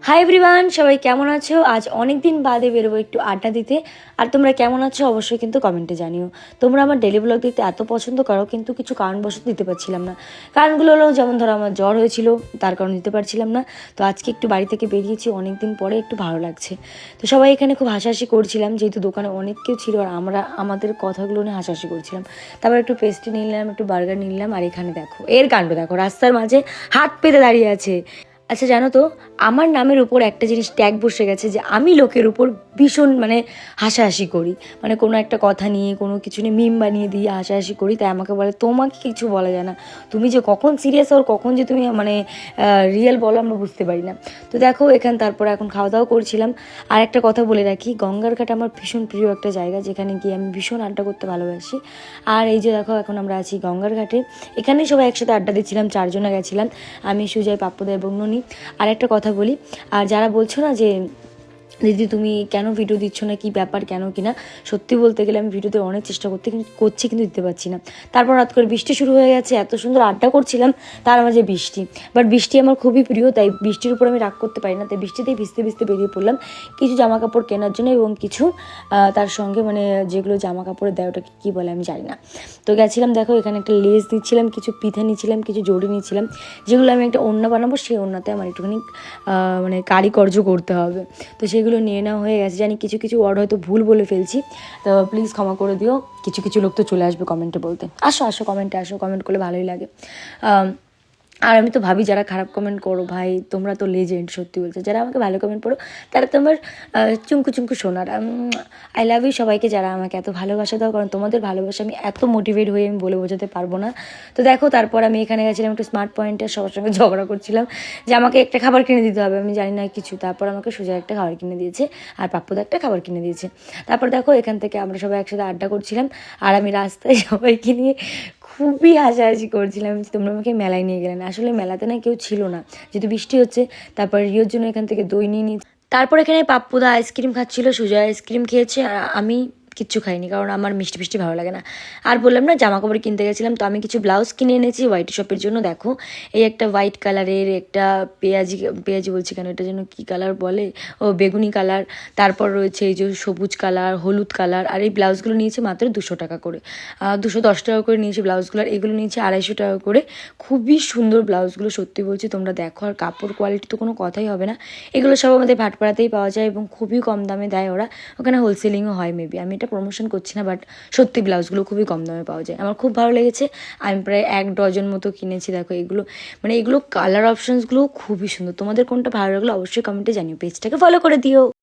Hi everyone, সবাই কেমন আছো? আজ অনেক দিন বাদে বেরোবো একটু আড্ডা দিতে। আর তোমরা কেমন আছো অবশ্যই কিন্তু কমেন্টে জানিও। তোমরা আমার ডেলি ব্লগ দিতে এত পছন্দ করো, কিন্তু কিছু কারণবশত দিতে পারছিলাম না। কারণগুলো হলো, যেমন ধরো আমার জ্বর হয়েছিল, তার কারণে দিতে পারছিলাম না। তো আজকে একটু বাড়ি থেকে বেরিয়েছি, অনেক দিন পরে একটু ভালো লাগছে। তো সবাই এখানে খুব হাসাহাসি করছিলাম, যেহেতু দোকানে অনেক কেউ ছিল আর আমরা আমাদের কথাগুলো নিয়ে হাসাহাসি করছিলাম। তারপর একটু পেস্ট্রি নিলাম, একটু বার্গার নিলাম। আর এখানে দেখো এর কাণ্ড দেখো, রাস্তার মাঝে হাত পেতে দাঁড়িয়ে আছে। আচ্ছা জানো তো, আমার নামের উপর একটা জিনিস ট্যাগ বসে গেছে যে আমি লোকের উপর ভীষণ হাসাহাসি করি। কোনো একটা কথা নিয়ে, কোনো কিছু নিয়ে মিম বানিয়ে দিয়ে হাসাহাসি করি। তাই আমাকে বলে তোমাকে কিছু বলা যায় না, তুমি যে কখন সিরিয়াস হও, কখন যে তুমি রিয়েল বলো আমরা বুঝতে পারি না। তো দেখো তারপরে এখন খাওয়া দাওয়া করছিলাম। আর একটা কথা বলে রাখি, গঙ্গার ঘাট আমার ভীষণ প্রিয় একটা জায়গা, যেখানে গিয়ে আমি ভীষণ আড্ডা করতে ভালোবাসি। আর এই যে দেখো, এখন আমরা আছি গঙ্গার ঘাটে। এখানেই সবাই একসাথে আড্ডা দিচ্ছিলাম, 4 জনে গেছিলাম, আমি, সুজয়, পাপ্পুদা এবং ননি। আর একটা কথা বলি, আর যারা বলছো না যে দিদি তুমি কেন ভিডিও দিচ্ছ না, কি ব্যাপার, কেন কিনা, সত্যি বলতে গেলে আমি ভিডিওতে অনেক চেষ্টা করছি, কিন্তু দিতে পারছি না। তারপর রাত করে বৃষ্টি শুরু হয়ে গেছে, এত সুন্দর আড্ডা করছিলাম, তার মাঝে বৃষ্টি। বাট বৃষ্টি আমার খুবই প্রিয়, তাই বৃষ্টির উপর আমি রাগ করতে পারি না। তাই বৃষ্টিতেই ভিজতে ভিজতে বেরিয়ে পড়লাম কিছু জামা কাপড় কেনার জন্য, এবং কিছু তার সঙ্গে যেগুলো জামা কাপড়ে দেয় ওটাকে কী বলে আমি জানি না। তো গেছিলাম, দেখো এখানে একটা লেস নিচ্ছিলাম, কিছু পিঠা নিচ্ছিলাম, কিছু জড়ি নিচ্ছিলাম, যেগুলো আমি একটা ওড়না বানাবো। সেই ওড়নাতে আমার একটুখানি কারিকর্য করতে হবে। তো সেগুলো নিয়ে নেওয়া হয়ে গেছে। জানি কিছু কিছু ওয়ার্ড হয়তো ভুল বলে ফেলছি, তো প্লিজ ক্ষমা করে দিও। কিছু কিছু লোক তো চলে আসবে কমেন্টে বলতে, আসো আসো কমেন্টে আসো, কমেন্ট করলে ভালোই লাগে। আর আমি তো ভাবি, যারা খারাপ কমেন্ট করো ভাই, তোমরা তো লেজেন্ড, সত্যি বলছো। যারা আমাকে ভালো কমেন্ট করো তারা তোমার চুমকু চুমকু সোনার। আই লাভ ইউ সবাইকে, যারা আমাকে এত ভালোবাসা দাও, কারণ তোমাদের ভালোবাসা আমি এত মোটিভেট হয়ে আমি বলে বোঝাতে পারবো না। তো দেখো, তারপর আমি এখানে গেছিলাম একটু স্মার্ট পয়েন্টে, সবার সঙ্গে ঝগড়া করছিলাম যে আমাকে একটা খাবার কিনে দিতে হবে, আমি জানি না কিছু। তারপর আমাকে সোজা একটা খাবার কিনে দিয়েছে, আর পাপ্পুদা একটা খাবার কিনে দিয়েছে। তারপর দেখো, এখান থেকে আমরা সবাই একসাথে আড্ডা করছিলাম, আর আমি রাস্তায় সবাইকে নিয়ে খুবই হাসাহাসি করছিলাম। তোমরা আমাকে মেলায় নিয়ে গেলেন, আসলে মেলাতে না কেউ ছিল না, যেহেতু বৃষ্টি হচ্ছে। তারপর রিওর জন্য এখান থেকে দই নিয়ে নিই। তারপর এখানে পাপ্পুদা আইসক্রিম খাচ্ছিল, সুজয় আইসক্রিম খেয়েছে, আর আমি কিচ্ছু খাইনি, কারণ আমার মিষ্টি মিষ্টি ভালো লাগে না। আর বললাম না, জামা কাপড় কিনতে গেছিলাম, তো আমি কিছু ব্লাউজ কিনে এনেছি হোয়াইট শপের জন্য। দেখো এই একটা হোয়াইট কালারের, একটা পেঁয়াজি পেঁয়াজি বলছি কেন, এটা যেন কী কালার বলে, ও বেগুনি কালার। তারপর রয়েছে এই যে সবুজ কালার, হলুদ কালার। আর এই ব্লাউজগুলো নিয়েছে মাত্র 200 টাকা করে, 210 টাকা করে নিয়েছে ব্লাউজগুলো। আর এগুলো নিয়েছে 250 টাকা করে। খুবই সুন্দর ব্লাউজগুলো, সত্যি বলছি, তোমরা দেখো। আর কাপড় কোয়ালিটি তো কোনো কথাই হবে না। এগুলো সব আমাদের ভাটপাড়াতেই পাওয়া যায়, এবং খুবই কম দামে দেয় ওরা। ওখানে হোলসেলিংও হয় মেবি, আমি এটা প্রমোশন করছি না, বাট সত্যি ব্লাউজগুলো খুবই কম দামে পাওয়া যায়, আমার খুব ভালো লেগেছে। আমি প্রায় 1 ডজন মতো কিনেছি। দেখো এগুলো এগুলো কালার অপশানসগুলোও খুবই সুন্দর। তোমাদের কোনটা ভালো লাগলো অবশ্যই কমেন্টে জানিও, পেজটাকে ফলো করে দিও।